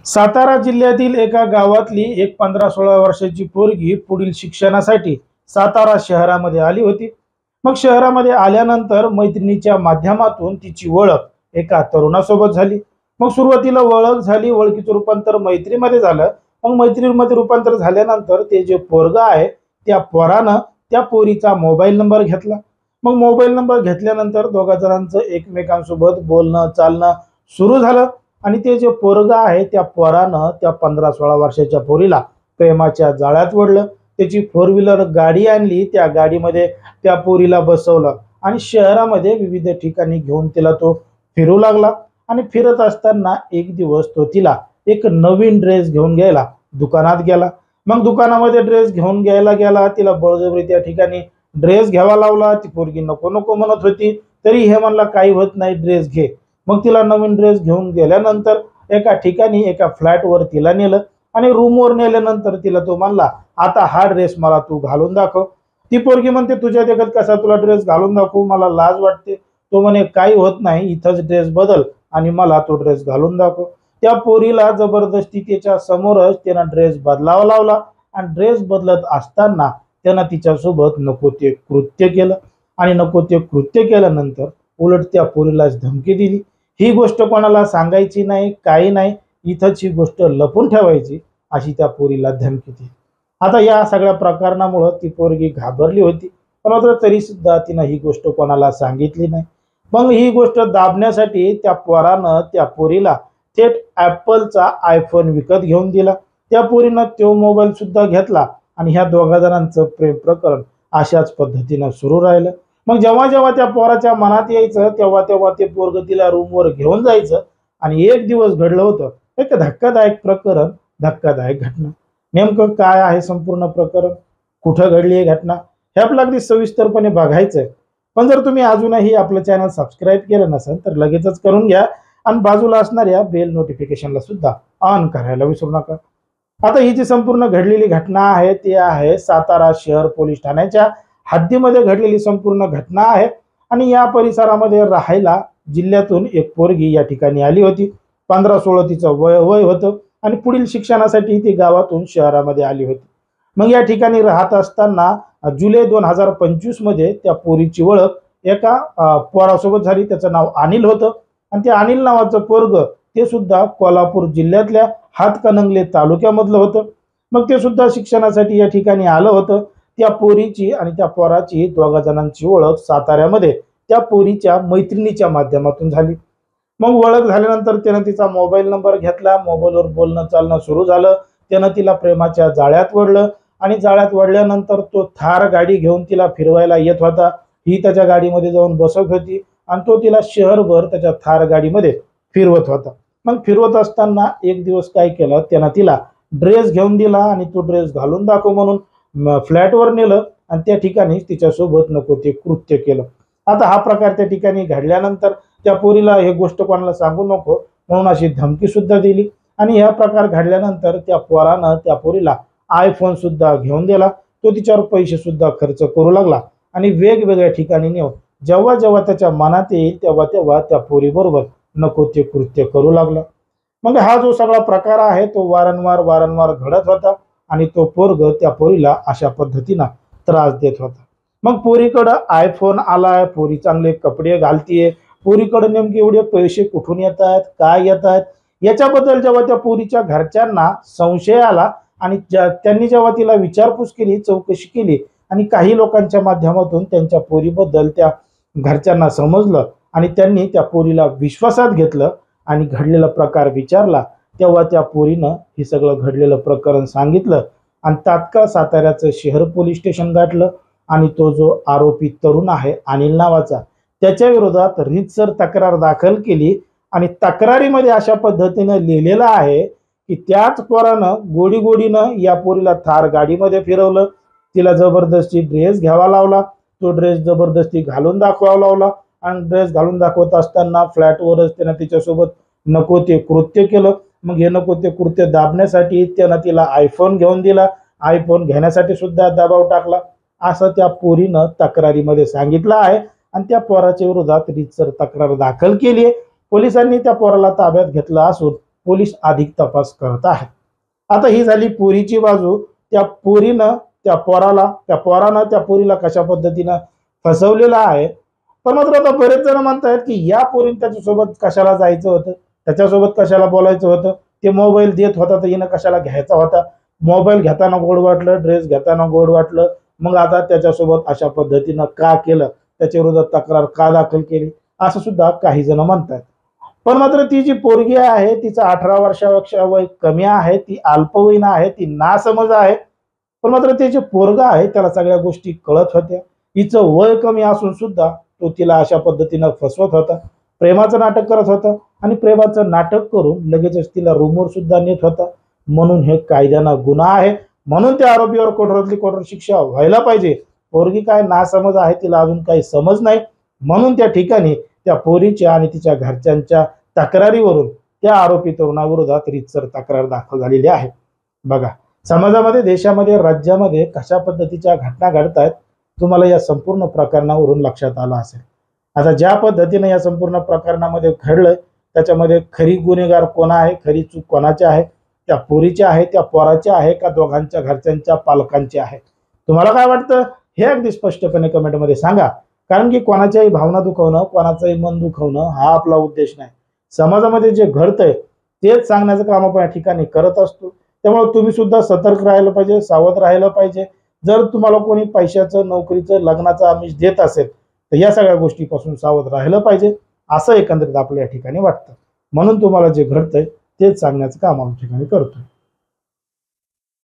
सातारा जिल्ह्यातील एका गावातली एक 15-16 वर्षाची पोरगी पुढील शिक्षणासाठी सातारा शहरामध्ये आली होती। मग शहरामध्ये आल्यानंतर मैत्रिणीच्या माध्यमातून तिची ओळख एका तरुणासोबत झाली। मग सुरुवातीला ओळख झाली, ओळखीचं रूपांतर मैत्रीमध्ये झालं। मग मैत्रीमध्ये रूपांतर झाल्यानंतर ते जे पोरग आहे त्या पोरानं त्या पोरीचा मोबाईल नंबर घेतला। मग मोबाईल नंबर घेतल्यानंतर दोघा जणांचं एकमेकांसोबत बोलणं चालणं सुरू झालं आणि ते जे पोरग आहे त्या पोरानं त्या 15-16 वर्षाच्या पोरीला प्रेमाच्या जाळ्यात ओढलं। त्याची 4 व्हीलर गाडी आणली, त्या गाडीमध्ये त्या पोरीला बसवलं आणि शहरामध्ये विविध ठिकाणी घेऊन तिला तो फिरू लागला। आणि फिरत असताना एक दिवस तो तिला एक नवीन ड्रेस घेऊन गेला, दुकानात गेला। मग दुकानामध्ये ड्रेस घेऊन गेला, तिला बळजबरी त्या ठिकाणी ड्रेस घ्यावा लावला। ती पोरगी नको नको म्हणत होती, तरी हे म्हणला काही होत नाही, ड्रेस घे। मग तिला नवीन ड्रेस घेऊन गेल्यानंतर एका ठिकाणी एका फ्लॅटवर तिला नेलं आणि रूमवर नेल्यानंतर तिला तो म्हणला, आता हा ड्रेस मला तू घालून दाखव। ती पोरगी म्हणते, तुझ्या देखत कसा तुला ड्रेस घालून दाखवू, मला लाज वाटते। तो म्हणे, काही होत नाही, इथंच ड्रेस बदल आणि मला तो ड्रेस घालून दाखव। त्या पोरीला जबरदस्ती त्याच्या समोरच त्यानं ड्रेस बदलावा लावला आणि ड्रेस बदलत असताना त्यानं तिच्यासोबत नको ते कृत्य केलं आणि नको ते कृत्य केल्यानंतर उलट त्या पोरीलाच धमकी दिली। ही गोष्ट कोणाला सांगायची नाही, काही नाही, इथंच ही गोष्ट लपून ठेवायची अशी त्या पोरीला धमकी दिली। आता या सगळ्या प्रकरणामुळे ती पोरगी घाबरली होती, पण मात्र तरी सुद्धा तिनं ही गोष्ट कोणाला सांगितली नाही। मग ही गोष्ट दाबण्यासाठी त्या पोरानं त्या पोरीला थेट ॲपलचा आयफोन विकत घेऊन दिला। त्या पोरीनं तो मोबाईल सुद्धा घेतला आणि ह्या दोघा जणांचं प्रेम प्रकरण अशाच पद्धतीनं सुरू राहिलं। मग जेव्हा जेव्हा त्या पोराच्या मनात यायचं तेव्हा तेव्हा ते पोरग तिला रूमवर घेऊन जायचं आणि एक दिवस घडलं होतं एक धक्कादायक प्रकरण, धक्कादायक घटना। नेमकं काय आहे संपूर्ण प्रकरण, कुठं घडली ही घटना, हे आपल्याला अगदी सविस्तरपणे बघायचंय। पण जर तुम्ही अजूनही आपलं चॅनल सबस्क्राईब केलं नसेल तर लगेचच करून घ्या आणि बाजूला असणाऱ्या बेल नोटिफिकेशनला सुद्धा ऑन करायला विसरू नका। आता ही जी संपूर्ण घडलेली घटना आहे ती आहे सातारा शहर पोलीस ठाण्याच्या हद्दीमध्ये घडलेली संपूर्ण घटना आहे आणि या परिसरामध्ये राहायला जिल्ह्यातून एक पोरगी या ठिकाणी आली होती। 15-16 तिचं वय होतं आणि पुढील शिक्षणासाठी ती गावातून शहरामध्ये आली होती। मग या ठिकाणी राहत असताना जुलै 2025 मध्ये त्या पोरीची ओळख एका पोरासोबत झाली। त्याचं नाव अनिल होतं आणि ते अनिल नावाचं पोरग ते सुद्धा कोल्हापूर जिल्ह्यातल्या हातकणंगले तालुक्यामधलं होतं। मग ते सुद्धा शिक्षणासाठी या ठिकाणी आलं होतं। त्या पोरीची आणि त्या पोराची दोघा जणांची ओळख साताऱ्यामध्ये त्या पोरीच्या मैत्रिणीच्या माध्यमातून झाली। मग ओळख झाल्यानंतर त्यानं तिचा मोबाईल नंबर घेतला, मोबाईलवर बोलणं चालणं सुरू झालं। त्यानं तिला प्रेमाच्या जाळ्यात ओढलं आणि जाळ्यात ओढल्यानंतर तो थार गाडी घेऊन तिला फिरवायला येत होता। ही त्याच्या गाडीमध्ये जाऊन बसत होती आणि तो तिला शहरभर त्याच्या थार गाडीमध्ये फिरवत होता। मग फिरवत असताना एक दिवस काय केलं, त्यानं तिला ड्रेस घेऊन दिला आणि तो ड्रेस घालून दाखव म्हणून फ्लॅटवर नेलं आणि त्या ठिकाणी तिच्यासोबत नको ते कृत्य केलं। आता हा प्रकार त्या ठिकाणी घडल्यानंतर त्या पोरीला हे गोष्ट कोणाला सांगू नको म्हणून अशी धमकी सुद्धा दिली आणि हा प्रकार घडल्यानंतर त्या पोरानं त्या पोरीला आयफोन सुद्धा घेऊन दिला। तो तिच्यावर पैसे सुद्धा खर्च करू लागला आणि वेगवेगळ्या ठिकाणी नेऊन जेव्हा जेव्हा त्याच्या मनात येईल तेव्हा तेव्हा त्या पोरीबरोबर नको ते कृत्य करू लागला। मग हा जो सगळा प्रकार आहे तो वारंवार घडत होता आणि तो पोरग त्या पोरीला अशा पद्धतीनं त्रास देत होता। मग पोरीकडं आयफोन आलाय, पोरी चांगले कपडे घालतीये, पोरीकडे नेमके एवढे पैसे कुठून येत आहेत, काय येत आहेत, याच्याबद्दल जेव्हा त्या पोरीच्या घरच्यांना संशय आला आणि त्यांनी जेव्हा तिला विचारपूस केली, चौकशी केली आणि काही लोकांच्या माध्यमातून त्यांच्या पोरीबद्दल त्या घरच्यांना समजलं आणि त्यांनी त्या पोरीला विश्वासात घेतलं आणि घडलेला प्रकार विचारला, तेव्हा त्या पोरीनं हे सगळं घडलेलं प्रकरण सांगितलं आणि तात्काळ साताऱ्याचं शहर पोलीस स्टेशन गाठलं आणि तो जो आरोपी तरुण आहे अनिल नावाचा त्याच्या विरोधात रीतसर तक्रार दाखल केली आणि तक्रारीमध्ये अशा पद्धतीनं लिहिलेलं आहे की त्याच पोरानं गोडीनं या पोरीला थार गाडीमध्ये फिरवलं, तिला जबरदस्ती ड्रेस घ्यावा लावला, तो ड्रेस जबरदस्ती घालून दाखवावा लावला आणि ड्रेस घालून दाखवत असताना फ्लॅटवरच त्यानं तिच्यासोबत नको ते कृत्य केलं। मग हे नको ते कृत्य दाबण्यासाठी त्यानं तिला आयफोन घेऊन दिला, आयफोन घेण्यासाठी सुद्धा दबाव टाकला असं त्या पोरीनं तक्रारीमध्ये सांगितलं आहे आणि त्या पोराच्या विरोधात रीतसर तक्रार दाखल केली आहे। पोलिसांनी त्या पोराला ताब्यात घेतलं असून पोलीस अधिक तपास करत आहेत. आता ही झाली पोरीची बाजू. त्या पोरानं त्या पोरीला कशा पद्धतीनं फसवलेलं आहे. पण मात्र आता बरेच जण म्हणतायत की या पोरीने त्याच्यासोबत कशाला जायचं होतं, त्याच्यासोबत कशाला बोलायचं होतं, ते मोबाईल देत होता तर हिनं कशाला घ्यायचा होता. मोबाईल घेताना गोड वाटलं, ड्रेस घेताना गोड वाटलं, मग आता त्याच्यासोबत अशा पद्धतीनं का केलं, त्याच्या विरोधात तक्रार का दाखल केली, असं सुद्धा काही जण म्हणतात. पण मात्र ती जी पोरगी आहे तिचं 18 वर्षापेक्षा वय कमी आहे, ती अल्पवयीन आहे, ती नासमज आहे. पण मात्र ते जे पोरगा आहे त्याला सगळ्या गोष्टी कळत होत्या. हिचं वय कमी असून सुद्धा तो तिला अशा पद्धतीनं फसवत होता, प्रेमाचं नाटक करत होता आणि प्रेमाचं नाटक करून लगेचच तिला रूमवर सुद्धा नेत होता. म्हणून हे कायद्यानं गुन्हा आहे. म्हणून त्या आरोपीवर कठोरातली कठोर शिक्षा व्हायला पाहिजे. पोरगी काय नासमज आहे, तिला अजून काही समज नाही. म्हणून त्या ठिकाणी त्या पोरीच्या आणि तिच्या घरच्यांच्या तक्रारीवरून त्या आरोपी तरुणाविरोधात रीतसर तक्रार दाखल झालेली आहे. बघा, समाजामध्ये, देशामध्ये, राज्यामध्ये कशा पद्धतीच्या घटना घडतायत तुम्हाला या संपूर्ण प्रकरणावरून लक्षात आलं असेल. आता ज्या पद्धतीने या संपूर्ण प्रकरणामध्ये घडलंय त्याच्यामध्ये खरी गुन्हेगार कोण आहे, खरी चूक कोणाची आहे, त्या पोरीची आहे, त्या पोराची आहे का दोघांच्या घरच्यांच्या पालकांची आहे? तुम्हाला काय वाटतं हे अगदी स्पष्टपणे कमेंटमध्ये सांगा. कारण की कोणाच्याही भावना दुखवणं, कोणाचंही मन दुखवणं हा आपला उद्देश नाही. समाजामध्ये जे घडतंय तेच सांगण्याचं काम आपण या ठिकाणी करत असतो. त्यामुळे तुम्ही सुद्धा सतर्क राहायला पाहिजे, सावध राहायला पाहिजे. जर तुम्हाला कोणी पैशाचं, नोकरीचं, लग्नाचं आमिष देत असेल तर या सगळ्या गोष्टीपासून सावध राहिलं पाहिजे, असं एकंदरीत आपल्या या ठिकाणी वाटतं. म्हणून तुम्हाला जे घडतंय तेच सांगण्याचं काम आम्ही ठिकाणी करतोय.